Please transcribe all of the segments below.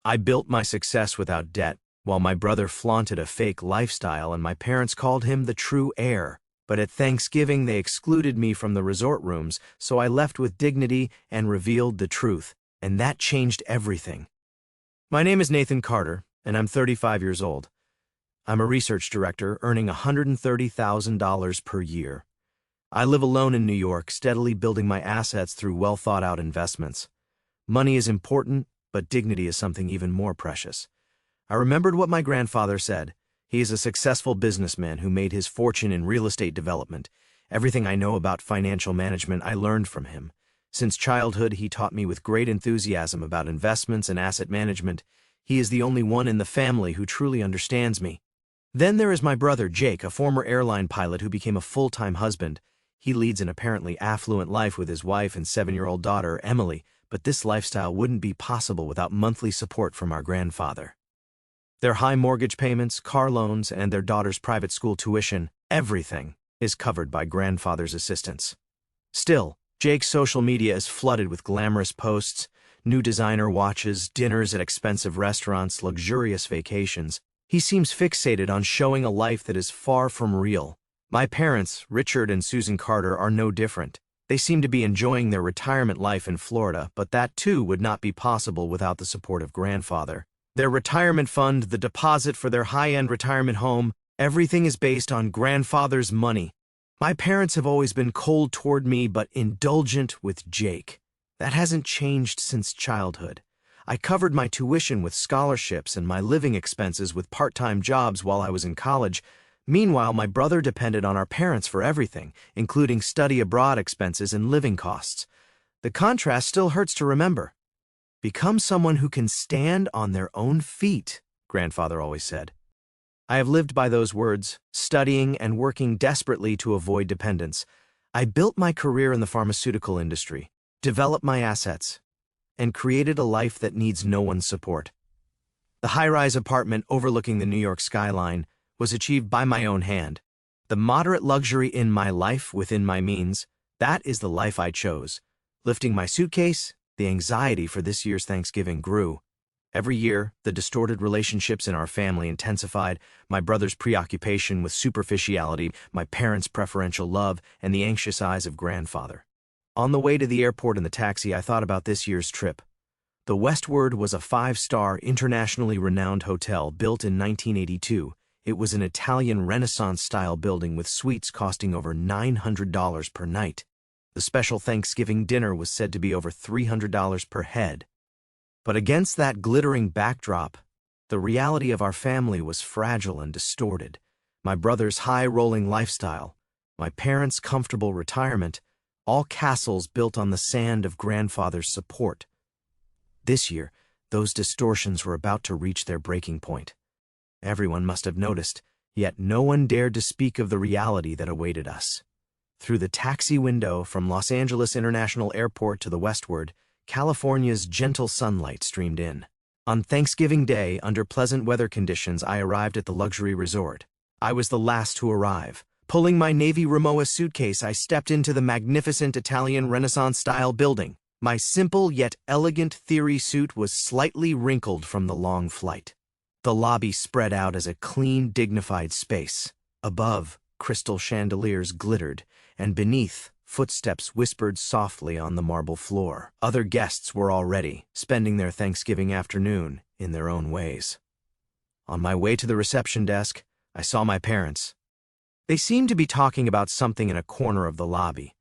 I built my success without debt, while my brother flaunted a fake lifestyle and my parents called him the true heir. But at Thanksgiving, they excluded me from the resort rooms, so I left with dignity and revealed the truth, and that changed everything. My name is Nathan Carter, and I'm 35 years old. I'm a research director earning $130,000 per year. I live alone in New York, steadily building my assets through well-thought-out investments. Money is important, but dignity is something even more precious. I remembered what my grandfather said. He is a successful businessman who made his fortune in real estate development. Everything I know about financial management I learned from him. Since childhood, he taught me with great enthusiasm about investments and asset management. He is the only one in the family who truly understands me. Then there is my brother, Jake, a former airline pilot who became a full-time husband. He leads an apparently affluent life with his wife and 7-year-old daughter, Emily, but this lifestyle wouldn't be possible without monthly support from our grandfather. Their high mortgage payments, car loans, and their daughter's private school tuition, everything is covered by grandfather's assistance. Still, Jake's social media is flooded with glamorous posts, new designer watches, dinners at expensive restaurants, luxurious vacations. He seems fixated on showing a life that is far from real. My parents, Richard and Susan Carter, are no different. They seem to be enjoying their retirement life in Florida, but that too would not be possible without the support of grandfather. Their retirement fund, the deposit for their high-end retirement home, everything is based on grandfather's money. My parents have always been cold toward me but indulgent with Jake. That hasn't changed since childhood. I covered my tuition with scholarships and my living expenses with part-time jobs while I was in college. Meanwhile, my brother depended on our parents for everything, including study abroad expenses and living costs. The contrast still hurts to remember. Become someone who can stand on their own feet, grandfather always said. I have lived by those words, studying and working desperately to avoid dependence. I built my career in the pharmaceutical industry, developed my assets, and created a life that needs no one's support. The high-rise apartment overlooking the New York skyline was achieved by my own hand. The moderate luxury in my life within my means, that is the life I chose. Lifting my suitcase, the anxiety for this year's Thanksgiving grew. Every year, the distorted relationships in our family intensified, my brother's preoccupation with superficiality, my parents' preferential love, and the anxious eyes of grandfather. On the way to the airport in the taxi, I thought about this year's trip. The Westward was a 5-star, internationally renowned hotel built in 1982. It was an Italian Renaissance-style building with suites costing over $900 per night. The special Thanksgiving dinner was said to be over $300 per head. But against that glittering backdrop, the reality of our family was fragile and distorted. My brother's high-rolling lifestyle, my parents' comfortable retirement, all castles built on the sand of grandfather's support. This year, those distortions were about to reach their breaking point. Everyone must have noticed, yet no one dared to speak of the reality that awaited us. Through the taxi window from Los Angeles International Airport to the Westward, California's gentle sunlight streamed in. On Thanksgiving Day, under pleasant weather conditions, I arrived at the luxury resort. I was the last to arrive. Pulling my Navy Rimowa suitcase, I stepped into the magnificent Italian Renaissance-style building. My simple yet elegant theory suit was slightly wrinkled from the long flight. The lobby spread out as a clean, dignified space. Above, crystal chandeliers glittered, and beneath, footsteps whispered softly on the marble floor. Other guests were already spending their Thanksgiving afternoon in their own ways. On my way to the reception desk, I saw my parents. They seemed to be talking about something in a corner of the lobby.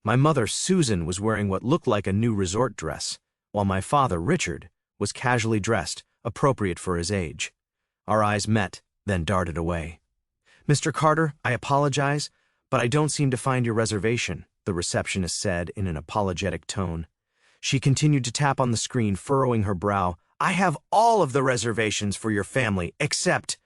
My mother, Susan, was wearing what looked like a new resort dress, while my father, Richard, was casually dressed, appropriate for his age. Our eyes met, then darted away. "Mr. Carter, I apologize, but I don't seem to find your reservation," the receptionist said in an apologetic tone. She continued to tap on the screen, furrowing her brow. "I have all of the reservations for your family, except—"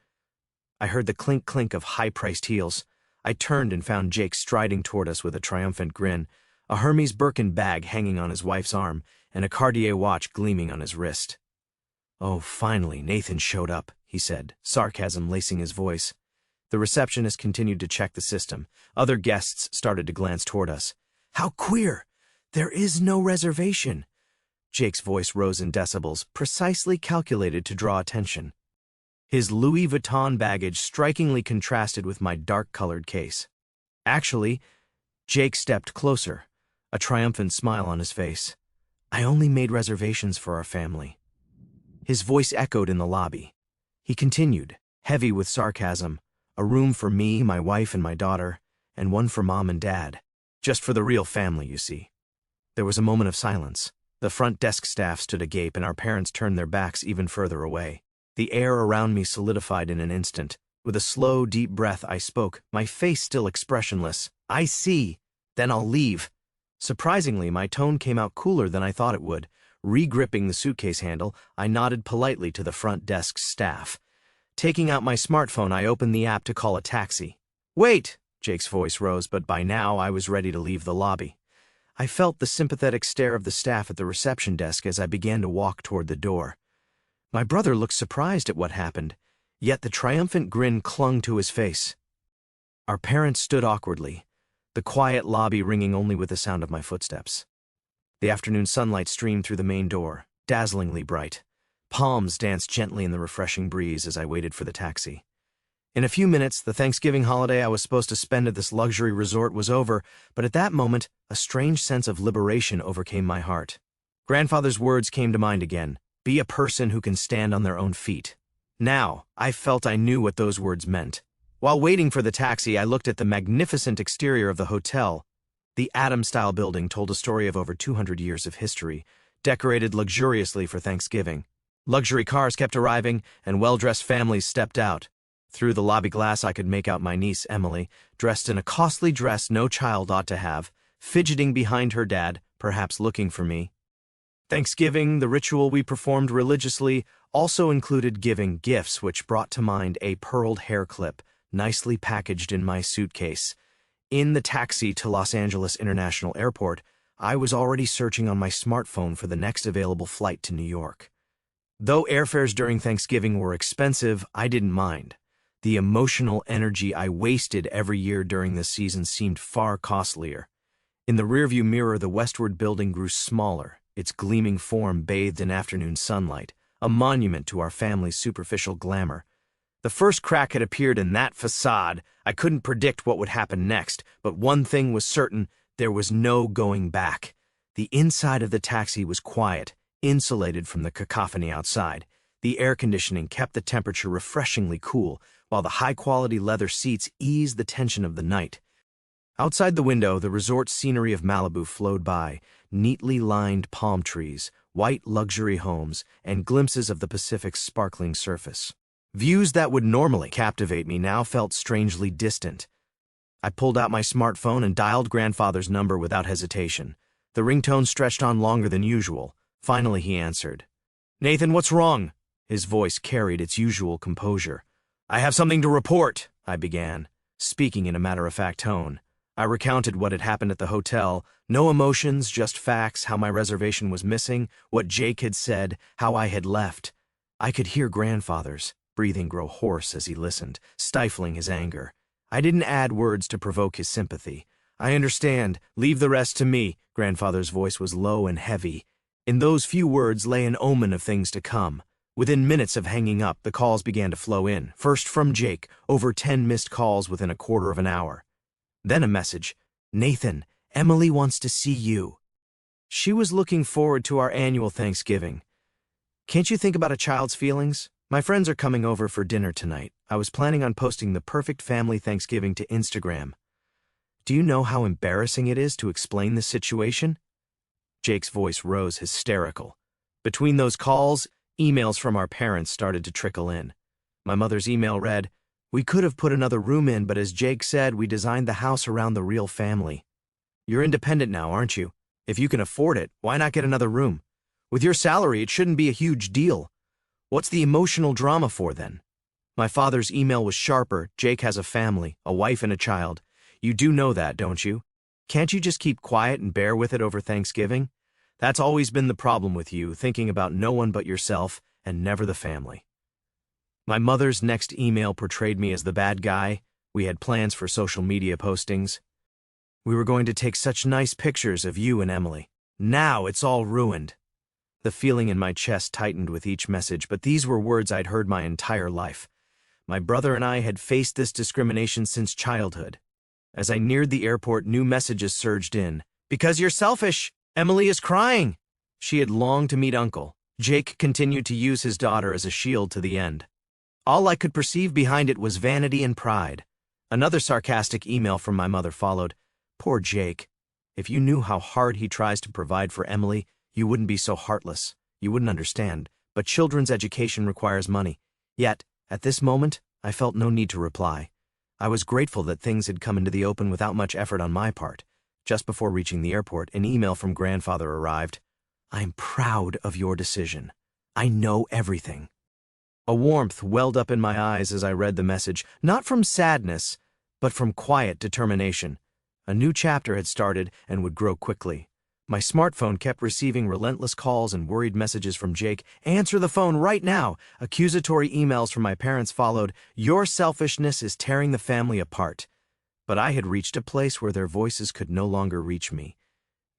I heard the clink-clink of high-priced heels. I turned and found Jake striding toward us with a triumphant grin, a Hermes Birkin bag hanging on his wife's arm, and a Cartier watch gleaming on his wrist. "Oh, finally, Nathan showed up," he said, sarcasm lacing his voice. The receptionist continued to check the system. Other guests started to glance toward us. "How queer! There is no reservation." Jake's voice rose in decibels, precisely calculated to draw attention. His Louis Vuitton baggage strikingly contrasted with my dark-colored case. Actually, Jake stepped closer, a triumphant smile on his face. I only made reservations for our family. His voice echoed in the lobby. He continued, heavy with sarcasm, a room for me, my wife, and my daughter, and one for Mom and Dad. Just for the real family, you see. There was a moment of silence. The front desk staff stood agape, and our parents turned their backs even further away. The air around me solidified in an instant. With a slow, deep breath, I spoke, my face still expressionless. I see. Then I'll leave. Surprisingly, my tone came out cooler than I thought it would. Re-gripping the suitcase handle, I nodded politely to the front desk staff. Taking out my smartphone, I opened the app to call a taxi. Wait! Jake's voice rose, but by now I was ready to leave the lobby. I felt the sympathetic stare of the staff at the reception desk as I began to walk toward the door. My brother looked surprised at what happened, yet the triumphant grin clung to his face. Our parents stood awkwardly, the quiet lobby ringing only with the sound of my footsteps. The afternoon sunlight streamed through the main door, dazzlingly bright. Palms danced gently in the refreshing breeze as I waited for the taxi. In a few minutes, the Thanksgiving holiday I was supposed to spend at this luxury resort was over, but at that moment, a strange sense of liberation overcame my heart. Grandfather's words came to mind again, be a person who can stand on their own feet. Now, I felt I knew what those words meant. While waiting for the taxi, I looked at the magnificent exterior of the hotel. The Adam-style building told a story of over 200 years of history, decorated luxuriously for Thanksgiving. Luxury cars kept arriving, and well-dressed families stepped out. Through the lobby glass, I could make out my niece, Emily, dressed in a costly dress no child ought to have, fidgeting behind her dad, perhaps looking for me. Thanksgiving, the ritual we performed religiously, also included giving gifts, which brought to mind a pearled hair clip, nicely packaged in my suitcase. In the taxi to Los Angeles International Airport, I was already searching on my smartphone for the next available flight to New York. Though airfares during Thanksgiving were expensive, I didn't mind. The emotional energy I wasted every year during this season seemed far costlier. In the rearview mirror, the westward building grew smaller, its gleaming form bathed in afternoon sunlight, a monument to our family's superficial glamour. The first crack had appeared in that facade. I couldn't predict what would happen next, but one thing was certain, there was no going back. The inside of the taxi was quiet, insulated from the cacophony outside. The air conditioning kept the temperature refreshingly cool, while the high-quality leather seats eased the tension of the night. Outside the window, the resort scenery of Malibu flowed by, neatly lined palm trees, white luxury homes, and glimpses of the Pacific's sparkling surface. Views that would normally captivate me now felt strangely distant. I pulled out my smartphone and dialed grandfather's number without hesitation. The ringtone stretched on longer than usual. Finally, he answered. "Nathan, what's wrong?" His voice carried its usual composure. "I have something to report," I began, speaking in a matter-of-fact tone. I recounted what had happened at the hotel, no emotions, just facts, how my reservation was missing, what Jake had said, how I had left. I could hear grandfather's breathing grow hoarse as he listened, stifling his anger. I didn't add words to provoke his sympathy. "I understand. Leave the rest to me." Grandfather's voice was low and heavy. In those few words lay an omen of things to come. Within minutes of hanging up, the calls began to flow in, first from Jake, over 10 missed calls within a quarter of an hour. Then a message, "Nathan, Emily wants to see you." She was looking forward to our annual Thanksgiving. "Can't you think about a child's feelings? My friends are coming over for dinner tonight. I was planning on posting the perfect family Thanksgiving to Instagram. Do you know how embarrassing it is to explain this situation?" Jake's voice rose hysterical. Between those calls, emails from our parents started to trickle in. My mother's email read, "We could have put another room in, but as Jake said, we designed the house around the real family. You're independent now, aren't you? If you can afford it, why not get another room? With your salary, it shouldn't be a huge deal. What's the emotional drama for, then?" My father's email was sharper. "Jake has a family, a wife and a child. You do know that, don't you? Can't you just keep quiet and bear with it over Thanksgiving? That's always been the problem with you, thinking about no one but yourself and never the family." My mother's next email portrayed me as the bad guy. We had plans for social media postings. "We were going to take such nice pictures of you and Emily. Now it's all ruined." The feeling in my chest tightened with each message, but these were words I'd heard my entire life. My brother and I had faced this discrimination since childhood. As I neared the airport, new messages surged in. "Because you're selfish! Emily is crying!" She had longed to meet Uncle. Jake continued to use his daughter as a shield to the end. All I could perceive behind it was vanity and pride. Another sarcastic email from my mother followed. "Poor Jake. If you knew how hard he tries to provide for Emily, you wouldn't be so heartless. You wouldn't understand. But children's education requires money." Yet, at this moment, I felt no need to reply. I was grateful that things had come into the open without much effort on my part. Just before reaching the airport, an email from grandfather arrived. "I'm proud of your decision. I know everything." A warmth welled up in my eyes as I read the message, not from sadness, but from quiet determination. A new chapter had started and would grow quickly. My smartphone kept receiving relentless calls and worried messages from Jake. "Answer the phone right now!" Accusatory emails from my parents followed. "Your selfishness is tearing the family apart." But I had reached a place where their voices could no longer reach me.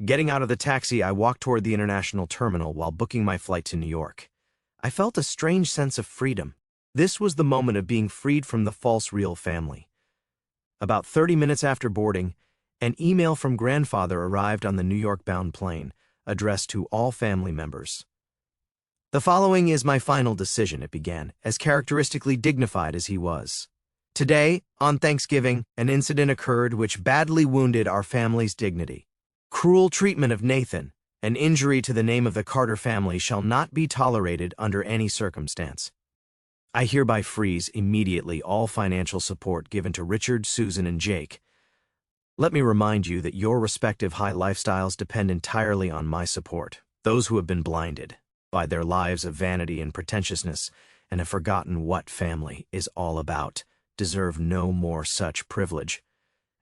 Getting out of the taxi, I walked toward the international terminal while booking my flight to New York. I felt a strange sense of freedom. This was the moment of being freed from the false real family. About 30 minutes after boarding, an email from grandfather arrived on the New York-bound plane, addressed to all family members. "The following is my final decision," it began, as characteristically dignified as he was. "Today, on Thanksgiving, an incident occurred which badly wounded our family's dignity. Cruel treatment of Nathan, an injury to the name of the Carter family, shall not be tolerated under any circumstance. I hereby freeze immediately all financial support given to Richard, Susan, and Jake. Let me remind you that your respective high lifestyles depend entirely on my support. Those who have been blinded by their lives of vanity and pretentiousness and have forgotten what family is all about deserve no more such privilege."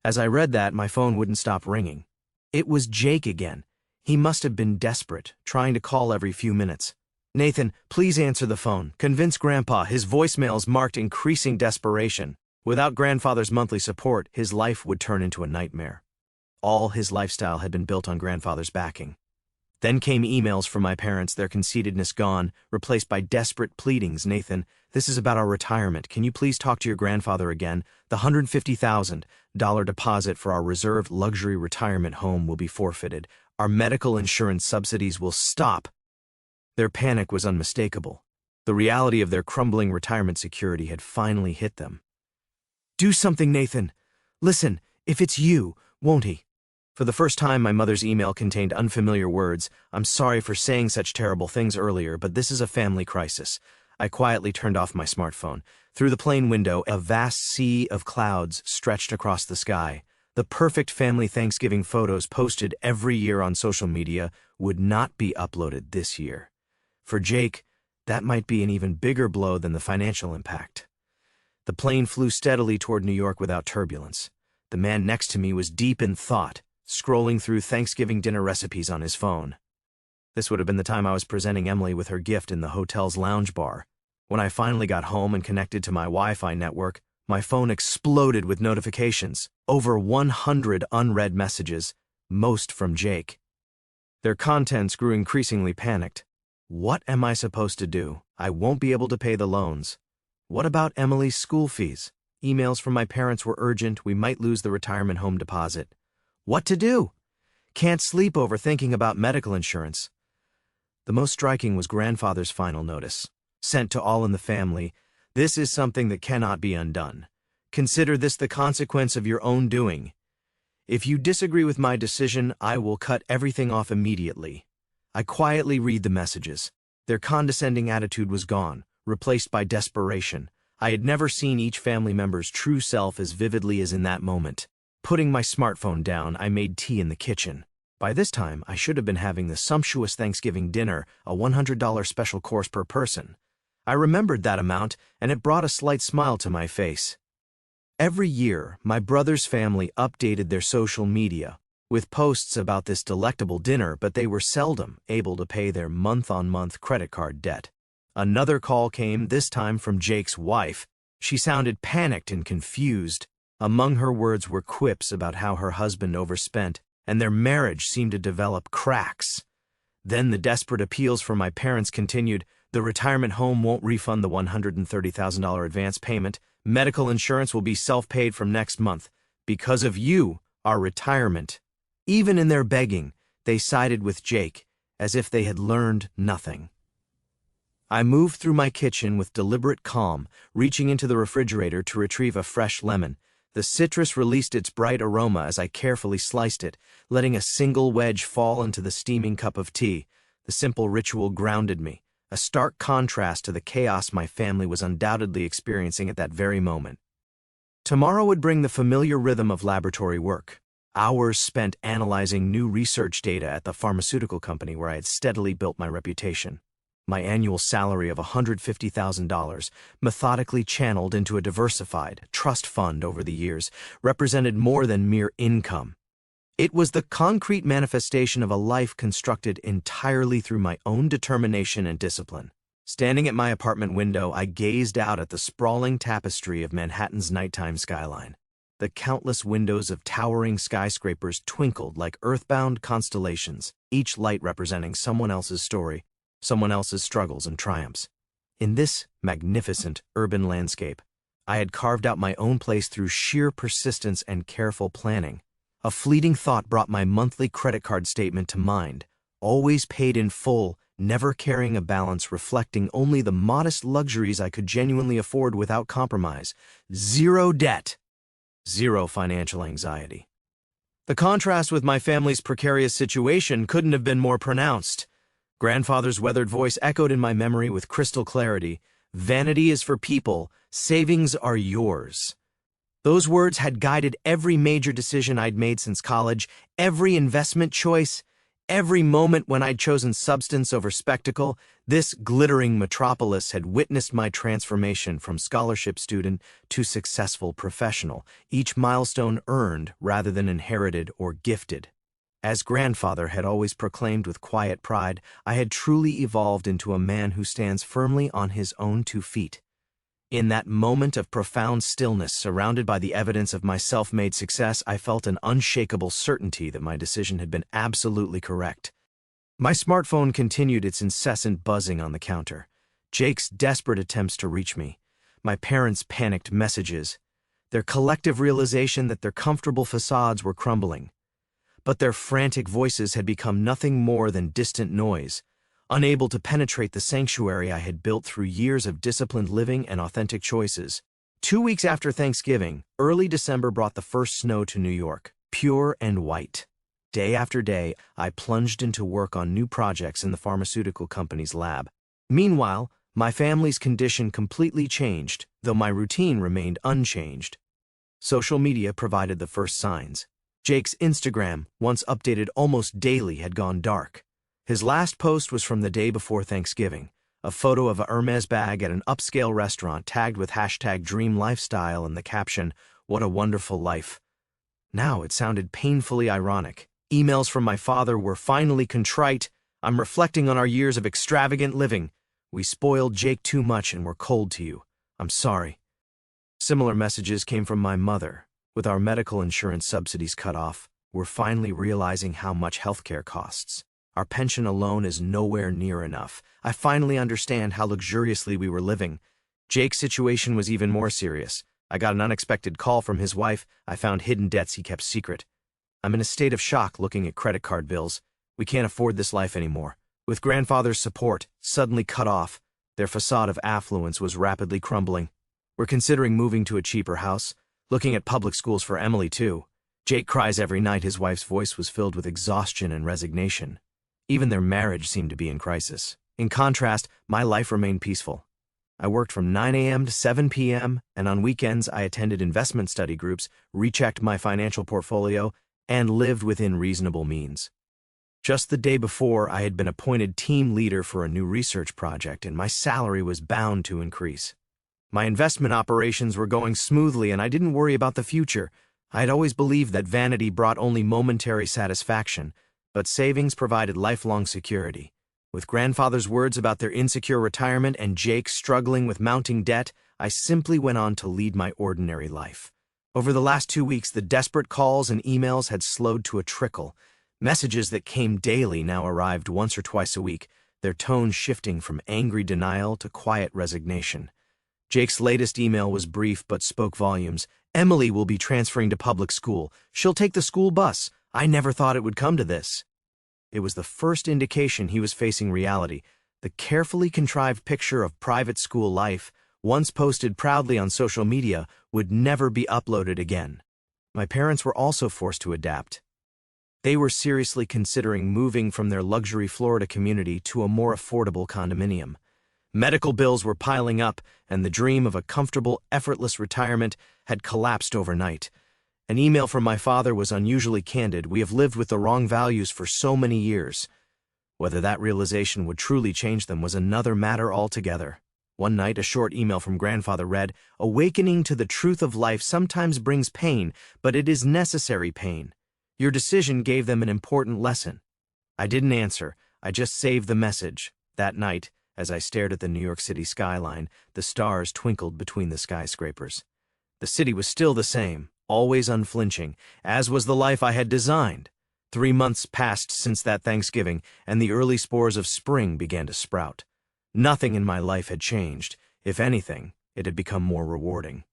As I read that, my phone wouldn't stop ringing. It was Jake again. He must have been desperate, trying to call every few minutes. "Nathan, please answer the phone. Convince Grandpa." His voicemails marked increasing desperation. Without grandfather's monthly support, his life would turn into a nightmare. All his lifestyle had been built on grandfather's backing. Then came emails from my parents, their conceitedness gone, replaced by desperate pleadings. "Nathan, this is about our retirement. Can you please talk to your grandfather again? The $150,000 deposit for our reserved luxury retirement home will be forfeited. Our medical insurance subsidies will stop." Their panic was unmistakable. The reality of their crumbling retirement security had finally hit them. "Do something, Nathan. Listen, if it's you, won't he?" For the first time, my mother's email contained unfamiliar words. "I'm sorry for saying such terrible things earlier, but this is a family crisis." I quietly turned off my smartphone. Through the plane window, a vast sea of clouds stretched across the sky. The perfect family Thanksgiving photos posted every year on social media would not be uploaded this year. For Jake, that might be an even bigger blow than the financial impact. The plane flew steadily toward New York without turbulence. The man next to me was deep in thought, scrolling through Thanksgiving dinner recipes on his phone. This would have been the time I was presenting Emily with her gift in the hotel's lounge bar. When I finally got home and connected to my Wi-Fi network, my phone exploded with notifications. Over 100 unread messages, most from Jake. Their contents grew increasingly panicked. What am I supposed to do? I won't be able to pay the loans. What about Emily's school fees? Emails from my parents were urgent. We might lose the retirement home deposit. What to do? Can't sleep over thinking about medical insurance. The most striking was grandfather's final notice, sent to all in the family. "This is something that cannot be undone. Consider this the consequence of your own doing. If you disagree with my decision, I will cut everything off immediately." I quietly read the messages. Their condescending attitude was gone, replaced by desperation. I had never seen each family member's true self as vividly as in that moment. Putting my smartphone down, I made tea in the kitchen. By this time, I should have been having the sumptuous Thanksgiving dinner, a $100 special course per person. I remembered that amount, and it brought a slight smile to my face. Every year, my brother's family updated their social media with posts about this delectable dinner, but they were seldom able to pay their month-on-month credit card debt. Another call came, this time from Jake's wife. She sounded panicked and confused. Among her words were quips about how her husband overspent, and their marriage seemed to develop cracks. Then the desperate appeals from my parents continued. The retirement home won't refund the $130,000 advance payment. Medical insurance will be self-paid from next month. Because of you, our retirement. Even in their begging, they sided with Jake, as if they had learned nothing. I moved through my kitchen with deliberate calm, reaching into the refrigerator to retrieve a fresh lemon. The citrus released its bright aroma as I carefully sliced it, letting a single wedge fall into the steaming cup of tea. The simple ritual grounded me, a stark contrast to the chaos my family was undoubtedly experiencing at that very moment. Tomorrow would bring the familiar rhythm of laboratory work, hours spent analyzing new research data at the pharmaceutical company where I had steadily built my reputation. My annual salary of $150,000, methodically channeled into a diversified trust fund over the years, represented more than mere income. It was the concrete manifestation of a life constructed entirely through my own determination and discipline. Standing at my apartment window, I gazed out at the sprawling tapestry of Manhattan's nighttime skyline. The countless windows of towering skyscrapers twinkled like earthbound constellations, each light representing someone else's story, someone else's struggles and triumphs. In this magnificent urban landscape, I had carved out my own place through sheer persistence and careful planning. A fleeting thought brought my monthly credit card statement to mind, always paid in full, never carrying a balance, reflecting only the modest luxuries I could genuinely afford without compromise. Zero debt, zero financial anxiety. The contrast with my family's precarious situation couldn't have been more pronounced. Grandfather's weathered voice echoed in my memory with crystal clarity. Vanity is for people, savings are yours. Those words had guided every major decision I'd made since college, every investment choice, every moment when I'd chosen substance over spectacle. This glittering metropolis had witnessed my transformation from scholarship student to successful professional, each milestone earned rather than inherited or gifted. As grandfather had always proclaimed with quiet pride, I had truly evolved into a man who stands firmly on his own 2 feet. In that moment of profound stillness, surrounded by the evidence of my self-made success, I felt an unshakable certainty that my decision had been absolutely correct. My smartphone continued its incessant buzzing on the counter. Jake's desperate attempts to reach me, my parents' panicked messages, their collective realization that their comfortable facades were crumbling. But their frantic voices had become nothing more than distant noise, unable to penetrate the sanctuary I had built through years of disciplined living and authentic choices. 2 weeks after Thanksgiving, early December brought the first snow to New York, pure and white. Day after day, I plunged into work on new projects in the pharmaceutical company's lab. Meanwhile, my family's condition completely changed, though my routine remained unchanged. Social media provided the first signs. Jake's Instagram, once updated almost daily, had gone dark. His last post was from the day before Thanksgiving, a photo of a Hermes bag at an upscale restaurant tagged with #DreamLifestyle and the caption, "What a wonderful life." Now it sounded painfully ironic. Emails from my father were finally contrite. "I'm reflecting on our years of extravagant living. We spoiled Jake too much and were cold to you. I'm sorry." Similar messages came from my mother. "With our medical insurance subsidies cut off, we're finally realizing how much healthcare costs. Our pension alone is nowhere near enough. I finally understand how luxuriously we were living." Jake's situation was even more serious. I got an unexpected call from his wife. I found hidden debts he kept secret. "I'm in a state of shock looking at credit card bills. We can't afford this life anymore." With grandfather's support suddenly cut off, their facade of affluence was rapidly crumbling. "We're considering moving to a cheaper house, looking at public schools for Emily too." Jake cries every night. His wife's voice was filled with exhaustion and resignation. Even their marriage seemed to be in crisis. In contrast, my life remained peaceful. I worked from 9 a.m. to 7 p.m., and on weekends I attended investment study groups, rechecked my financial portfolio, and lived within reasonable means. Just the day before, I had been appointed team leader for a new research project, and my salary was bound to increase. My investment operations were going smoothly, and I didn't worry about the future. I had always believed that vanity brought only momentary satisfaction, but savings provided lifelong security. With grandfather's words about their insecure retirement and Jake struggling with mounting debt, I simply went on to lead my ordinary life. Over the last 2 weeks, the desperate calls and emails had slowed to a trickle. Messages that came daily now arrived once or twice a week, their tone shifting from angry denial to quiet resignation. Jake's latest email was brief but spoke volumes. "Emily will be transferring to public school. She'll take the school bus. I never thought it would come to this." It was the first indication he was facing reality. The carefully contrived picture of private school life, once posted proudly on social media, would never be uploaded again. My parents were also forced to adapt. They were seriously considering moving from their luxury Florida community to a more affordable condominium. Medical bills were piling up, and the dream of a comfortable, effortless retirement had collapsed overnight. An email from my father was unusually candid. "We have lived with the wrong values for so many years." Whether that realization would truly change them was another matter altogether. One night, a short email from grandfather read, "Awakening to the truth of life sometimes brings pain, but it is necessary pain. Your decision gave them an important lesson." I didn't answer. I just saved the message. That night, as I stared at the New York City skyline, the stars twinkled between the skyscrapers. The city was still the same, always unflinching, as was the life I had designed. 3 months passed since that Thanksgiving, and the early spores of spring began to sprout. Nothing in my life had changed. If anything, it had become more rewarding.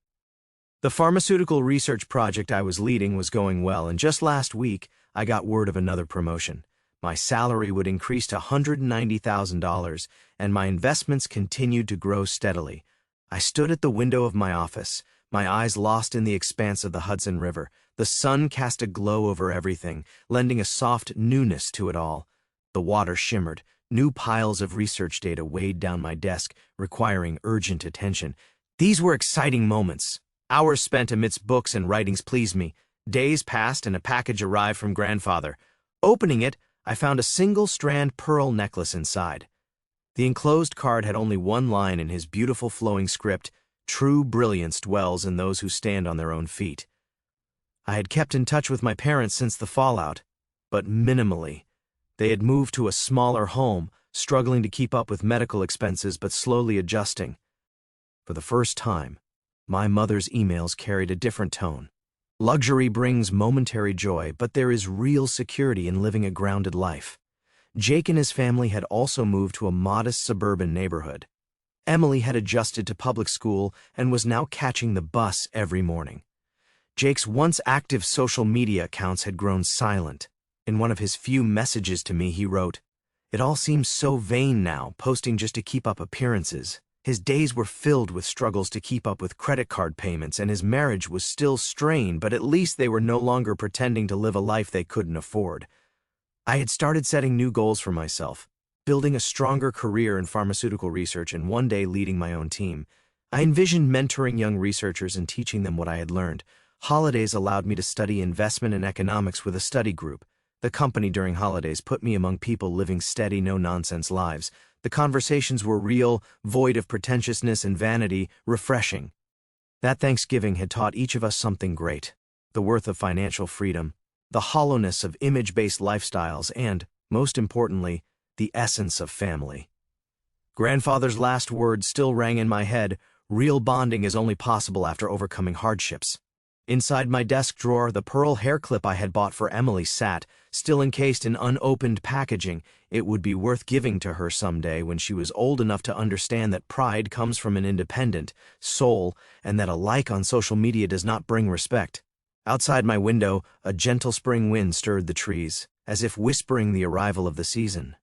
The pharmaceutical research project I was leading was going well, and just last week, I got word of another promotion. My salary would increase to $190,000, and my investments continued to grow steadily. I stood at the window of my office, my eyes lost in the expanse of the Hudson River. The sun cast a glow over everything, lending a soft newness to it all. The water shimmered. New piles of research data weighed down my desk, requiring urgent attention. These were exciting moments. Hours spent amidst books and writings pleased me. Days passed and a package arrived from grandfather. Opening it, I found a single-strand pearl necklace inside. The enclosed card had only one line in his beautiful flowing script: "True brilliance dwells in those who stand on their own feet." I had kept in touch with my parents since the fallout, but minimally. They had moved to a smaller home, struggling to keep up with medical expenses but slowly adjusting. For the first time, my mother's emails carried a different tone. Luxury brings momentary joy, but there is real security in living a grounded life. Jake and his family had also moved to a modest suburban neighborhood. Emily had adjusted to public school and was now catching the bus every morning. Jake's once active social media accounts had grown silent. In one of his few messages to me, he wrote, "It all seems so vain now, posting just to keep up appearances." His days were filled with struggles to keep up with credit card payments, and his marriage was still strained, but at least they were no longer pretending to live a life they couldn't afford. I had started setting new goals for myself, building a stronger career in pharmaceutical research and one day leading my own team. I envisioned mentoring young researchers and teaching them what I had learned. Holidays allowed me to study investment and economics with a study group. The company during holidays put me among people living steady, no-nonsense lives. The conversations were real, void of pretentiousness and vanity, refreshing. That Thanksgiving had taught each of us something great: the worth of financial freedom, the hollowness of image-based lifestyles, and, most importantly, the essence of family. Grandfather's last words still rang in my head: "Real bonding is only possible after overcoming hardships." Inside my desk drawer, the pearl hair clip I had bought for Emily sat, still encased in unopened packaging. It would be worth giving to her someday when she was old enough to understand that pride comes from an independent soul and that a like on social media does not bring respect. Outside my window, a gentle spring wind stirred the trees, as if whispering the arrival of the season.